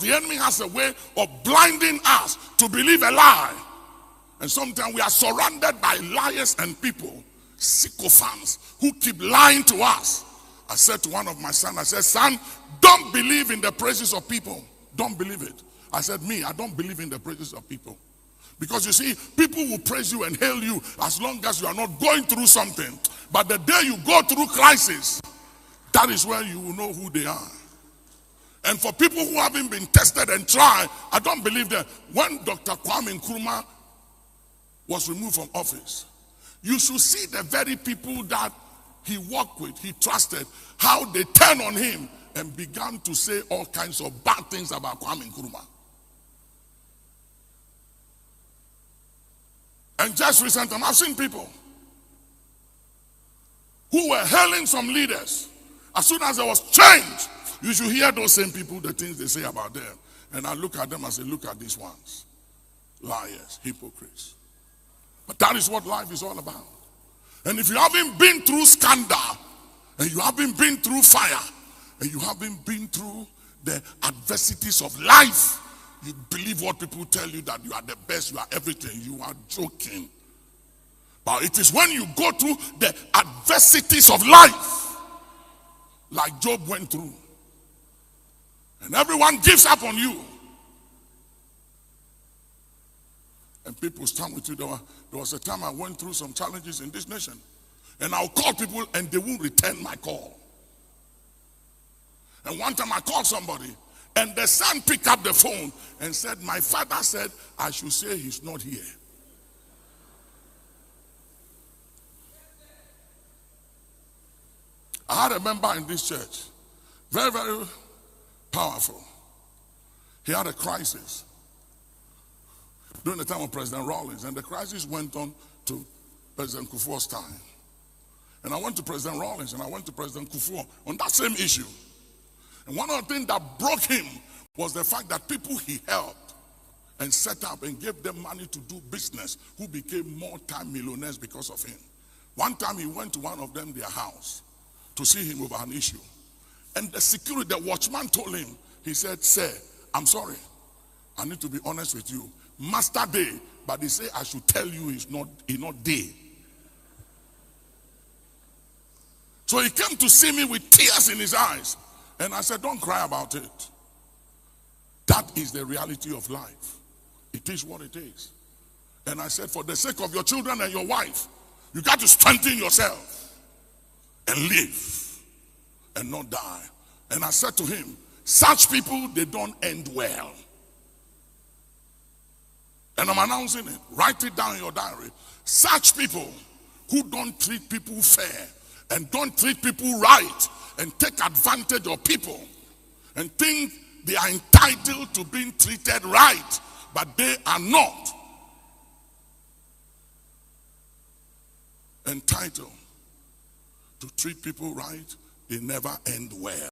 the enemy has a way of blinding us to believe a lie. And sometimes we are surrounded by liars and people, sycophants, who keep lying to us. I said to one of my sons, I said, son, don't believe in the praises of people. Don't believe it. I said, I don't believe in the praises of people. Because you see, people will praise you and hail you as long as you are not going through something. But the day you go through crisis, that is where you will know who they are. And for people who haven't been tested and tried, I don't believe that. When Dr. Kwame Nkrumah was removed from office, you should see the very people that he worked with, he trusted, how they turned on him and began to say all kinds of bad things about Kwame Nkrumah. And just recently, I've seen people who were hailing some leaders. As soon as there was change, you should hear those same people, the things they say about them. And I look at them and say, look at these ones. Liars, hypocrites. But that is what life is all about. And if you haven't been through scandal, and you haven't been through fire, and you haven't been through the adversities of life, you believe what people tell you, that you are the best, you are everything. You are joking. But it is when you go through the adversities of life, like Job went through, and everyone gives up on you, and people stand with you. There was a time I went through some challenges in this nation, and I'll call people and they won't return my call. And one time I called somebody, and the son picked up the phone and said, my father said I should say he's not here. I had a member in this church, very, very powerful. He had a crisis during the time of President Rawlings, and the crisis went on to President Kufuor's time. And I went to President Rawlings and I went to President Kufuor on that same issue. And one of the things that broke him was the fact that people he helped and set up and gave them money to do business, who became multi-millionaires because of him. One time he went to one of them, their house, to see him over an issue. And the watchman told him, he said, sir, I'm sorry. I need to be honest with you. Master day, but they say I should tell you he's not day. So he came to see me with tears in his eyes. And I said, don't cry about it. That is the reality of life. It is what it is. And I said, for the sake of your children and your wife, you got to strengthen yourself and live and not die. And I said to him, such people, they don't end well. And I'm announcing it. Write it down in your diary. Such people who don't treat people fair and don't treat people right and take advantage of people and think they are entitled to being treated right, but they are not entitled to treat people right. They never end well.